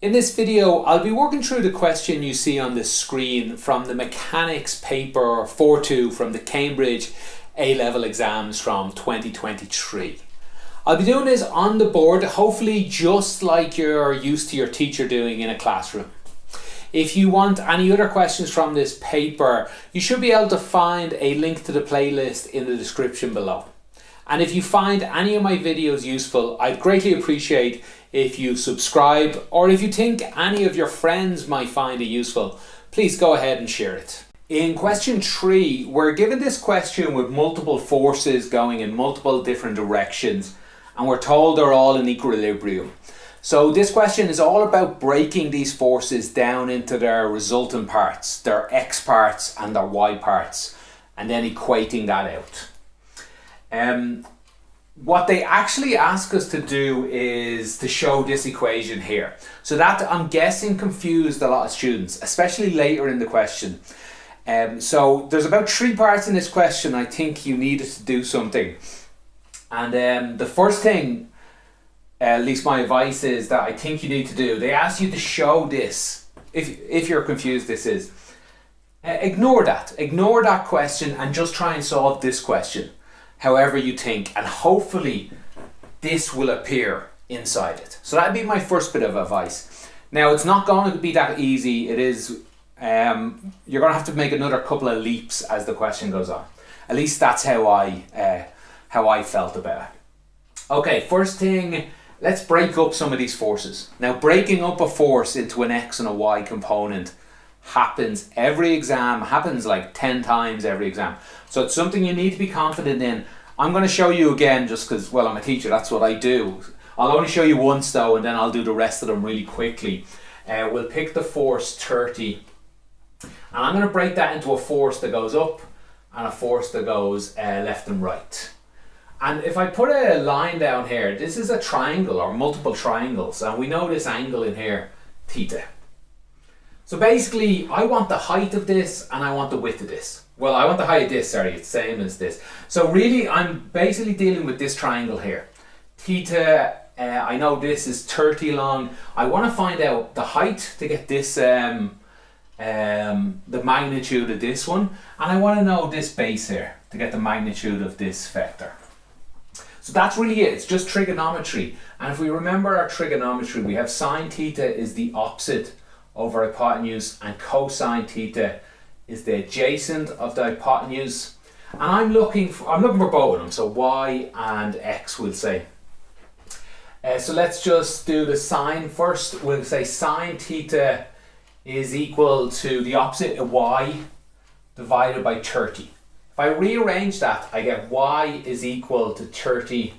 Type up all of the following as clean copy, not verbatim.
In this video, I'll be working through the question you see on the screen from the Mechanics paper 4.2 from the Cambridge A-level exams from 2023. I'll be doing this on the board, hopefully just like you're used to your teacher doing in a classroom. If you want any other questions from this paper, you should be able to find a link to the playlist in the description below. And if you find any of my videos useful, I'd greatly appreciate if you subscribe, or if you think any of your friends might find it useful, please go ahead and share it. In question 3, we're given this question with multiple forces going in multiple different directions, and we're told they're all in equilibrium. So this question is all about breaking these forces down into their resultant parts, their x parts and their y parts, and then equating that out. What they actually ask us to do is to show this equation here. So that, I'm guessing, confused a lot of students, especially later in the question. So there's about 3 parts in this question I think you needed to do something. And the first thing, at least my advice is that I think you need to do, they ask you to show this. If you're confused, this is. Ignore that question and just try and solve this question however you think, and hopefully this will appear inside it. So that'd be my first bit of advice. Now, it's not going to be that easy. It is, you're going to have to make another couple of leaps as the question goes on. At least that's how I felt about it. Okay, first thing, let's break up some of these forces. Now, breaking up a force into an x and a y component happens every exam, happens like 10 times every exam. So it's something you need to be confident in. I'm going to show you again just because, well, I'm a teacher, that's what I do. I'll only show you once though, and then I'll do the rest of them really quickly. We'll pick the force 30, and I'm going to break that into a force that goes up and a force that goes left and right. And if I put a line down here, this is a triangle or multiple triangles, and we know this angle in here, theta. So basically, I want the height of this and I want the width of this. Well, I want the height of this, sorry, it's the same as this. So really, I'm basically dealing with this triangle here. Theta, I know this is 30 long. I want to find out the height to get this, the magnitude of this one. And I want to know this base here to get the magnitude of this vector. So that's really it, it's just trigonometry. And if we remember our trigonometry, we have sine theta is the opposite over hypotenuse, and cosine theta is the adjacent of the hypotenuse. And I'm looking for both of them, so y and x we'll say. So let's just do the sine first. We'll say sine theta is equal to the opposite of y divided by 30. If I rearrange that, I get y is equal to 30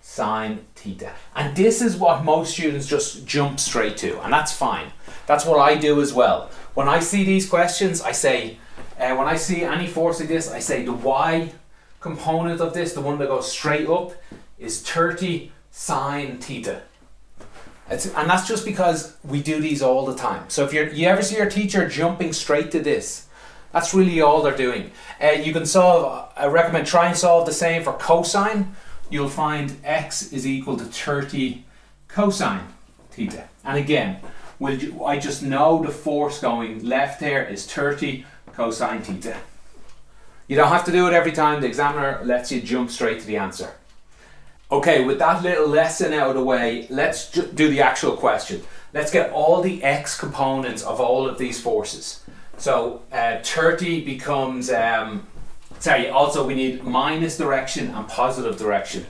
sine theta. And this is what most students just jump straight to, and that's fine. That's what I do as well. When I see these questions, I say, when I see any force like this, I say the y component of this, the one that goes straight up, is 30 sine theta. And that's just because we do these all the time. So if you ever see your teacher jumping straight to this, that's really all they're doing. You can solve, I recommend try and solve the same for cosine. You'll find x is equal to 30 cosine theta. And again, I just know the force going left here is 30 cosine theta. You don't have to do it every time. The examiner lets you jump straight to the answer. Okay, with that little lesson out of the way, let's do the actual question. Let's get all the x components of all of these forces. So 30 becomes, also we need minus direction and positive direction.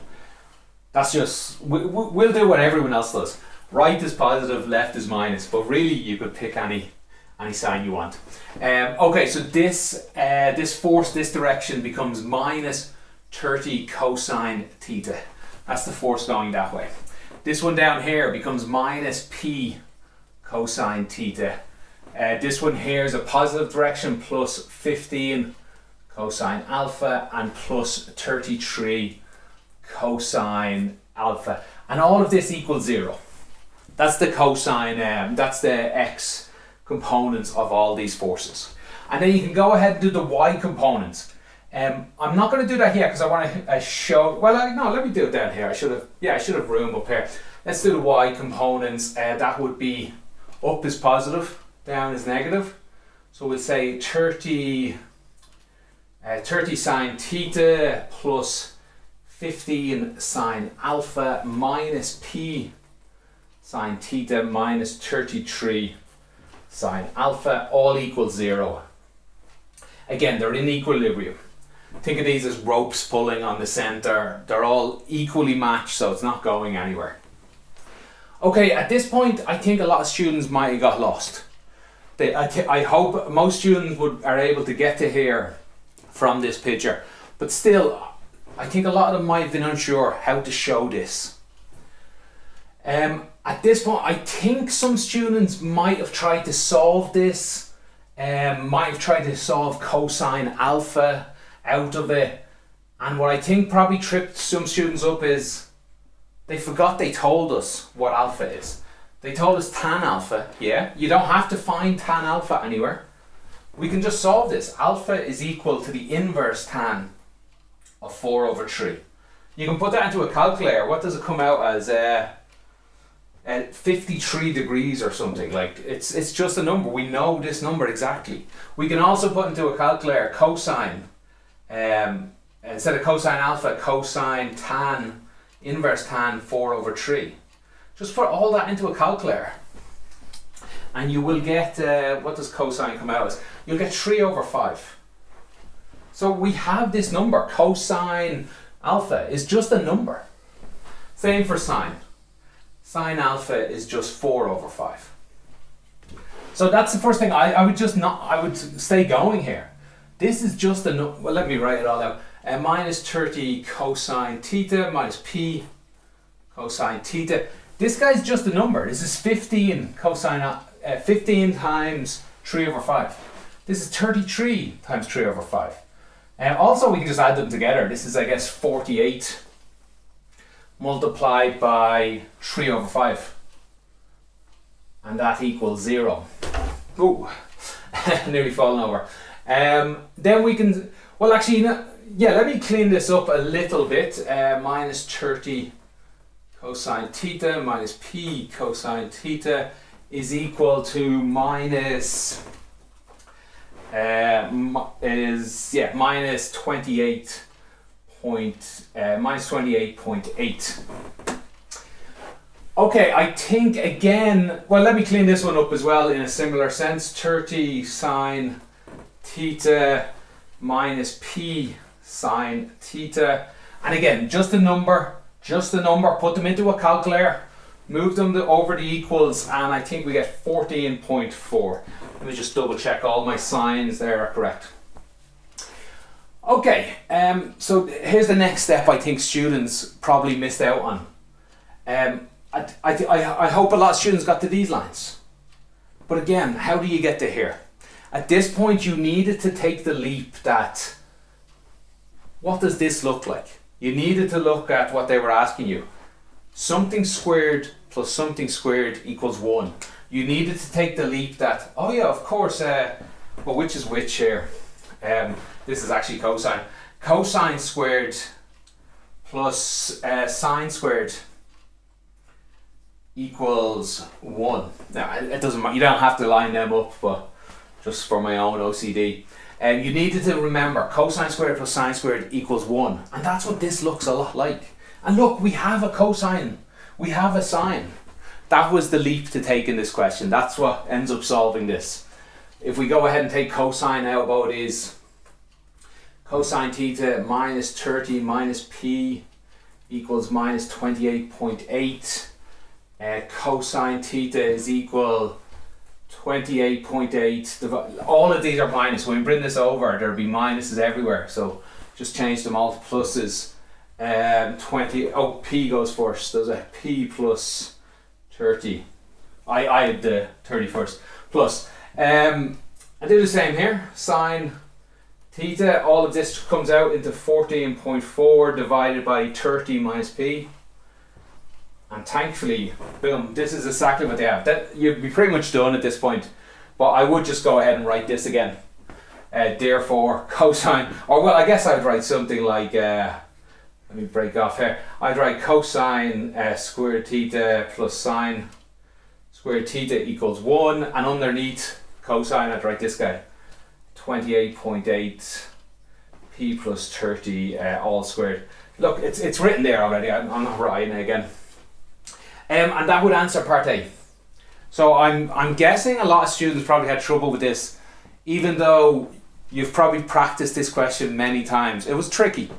That's just, we'll do what everyone else does. Right is positive, left is minus, but really you could pick any sign you want. Okay, so this force, this direction becomes minus 30 cosine theta. That's the force going that way. This one down here becomes minus p cosine theta. This one here is a positive direction, plus 15 cosine alpha and plus 33 cosine alpha. And all of this equals 0. That's the cosine, that's the x components of all these forces. And then you can go ahead and do the y components. I'm not going to do that here because I want to show, no, let me do it down here. I should have room up here. Let's do the y components. That would be up is positive, down is negative. So we'll say 30 sine theta plus 15 sine alpha minus p sine theta minus 33 sine alpha, all equals 0. Again, they're in equilibrium. Think of these as ropes pulling on the center. They're all equally matched, so it's not going anywhere. Okay, at this point, I think a lot of students might have got lost. I hope most students are able to get to here from this picture, but still, I think a lot of them might have been unsure how to show this. At this point, I think some students might have tried to solve this, might have tried to solve cosine alpha out of it, and what I think probably tripped some students up is they forgot they told us what alpha is. They told us tan alpha. Yeah, you don't have to find tan alpha anywhere. We can just solve this. Alpha is equal to the inverse tan of 4 over 3. You can put that into a calculator. What does it come out as? 53 degrees or something. Like it's just a number. We know this number exactly. We can also put into a calculator cosine. Instead of cosine alpha, cosine tan, inverse tan 4 over 3. Just put all that into a calculator and you will get, what does cosine come out as? You'll get 3 over 5. So we have this number. Cosine alpha is just a number. Same for sine. Sine alpha is just 4 over 5. So that's the first thing. I would stay going here. This is just a number. Well, let me write it all out. Minus 30 cosine theta minus p cosine theta. This guy's just a number. This is 15 cosine 15 times 3 over 5. This is 33 times 3 over 5. Also, we can just add them together. This is, I guess, 48 multiplied by 3 over 5. And that equals 0. Ooh, nearly fallen over. Then we can, well actually, yeah, let me clean this up a little bit. Minus 30 cosine theta minus p cosine theta is equal to minus minus 28.8. Okay, I think again, well, let me clean this one up as well in a similar sense. 30 sine theta minus p sine theta, and again, just a number, put them into a calculator, move them over the equals, and I think we get 14.4. Let me just double check all my signs there are correct. Okay, so here's the next step I think students probably missed out on. I hope a lot of students got to these lines. But again, how do you get to here? At this point, you needed to take the leap that, what does this look like? You needed to look at what they were asking you. Something squared plus something squared equals 1. You needed to take the leap that, oh yeah, of course, well, which is which here? This is actually cosine. Cosine squared plus sine squared equals 1. Now, it doesn't matter, you don't have to line them up, but just for my own OCD. You needed to remember cosine squared plus sine squared equals 1. And that's what this looks a lot like. And look, we have a cosine, we have a sine. That was the leap to take in this question. That's what ends up solving this. If we go ahead and take cosine out of both these, cosine theta minus 30 minus p equals minus 28.8. Cosine theta is equal 28.8. All of these are minus. When we bring this over, there'll be minuses everywhere. So just change them all to pluses. 20. Oh, p goes first. There's a p plus 30. I had the 30 first. Plus. I do the same here. Sine theta. All of this comes out into 14.4 divided by 30 minus p. And thankfully, boom, this is exactly what they have. That you'd be pretty much done at this point. But I would just go ahead and write this again. Therefore, cosine, or well, I guess I'd write something like, let me break off here. I'd write cosine squared theta plus sine squared theta equals 1, and underneath cosine I'd write this guy, 28.8 p plus 30 all squared. Look, it's written there already, I'm not writing it again. And that would answer part A. So I'm guessing a lot of students probably had trouble with this, even though you've probably practiced this question many times. It was tricky,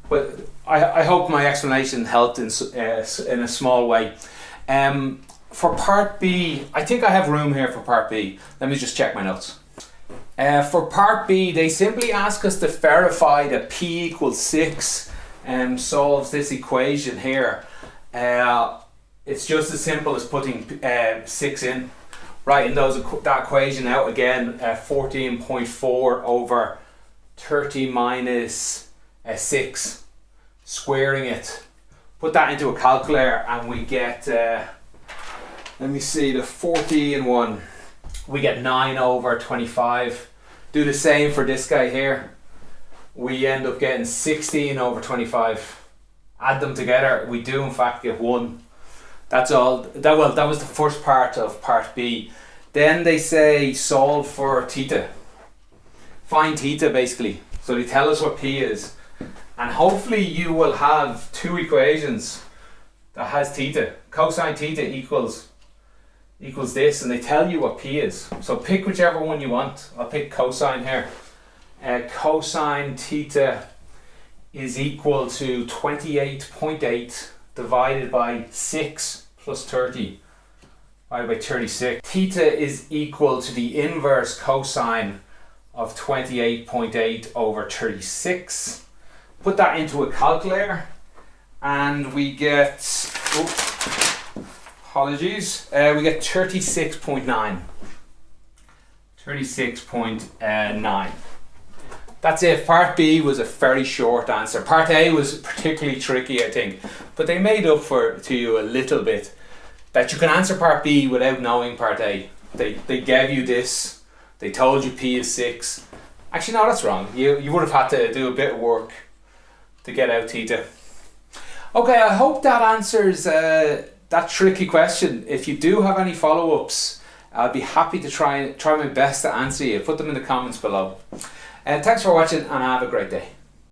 but I hope my explanation helped in a small way. For part B, I think I have room here for part B. Let me just check my notes. For part B, they simply ask us to verify that P equals 6 solves this equation here. It's just as simple as putting 6 in. Writing that equation out again, 14.4 over 30 minus 6, squaring it. Put that into a calculator and we get, let me see, the 40 and 1. We get 9 over 25. Do the same for this guy here. We end up getting 16 over 25. Add them together, we do in fact get 1. That's all. That was the first part of part B. Then they say solve for theta. Find theta basically. So they tell us what P is. And hopefully you will have two equations that has theta. Cosine theta equals this, and they tell you what P is. So pick whichever one you want. I'll pick cosine here. Cosine theta is equal to 28.8 divided by 6 plus 30 divided by 36. Theta is equal to the inverse cosine of 28.8 over 36. Put that into a calculator and we get, apologies, we get 36.9. 36.9. That's it. Part B was a very short answer. Part A was particularly tricky, I think, but they made up to you a little bit that you can answer part B without knowing part A. They gave you this. They told you P is 6. Actually, no, that's wrong. You would have had to do a bit of work to get out theta. Okay, I hope that answers that tricky question. If you do have any follow-ups, I'll be happy to try my best to answer you. Put them in the comments below. Thanks for watching and have a great day.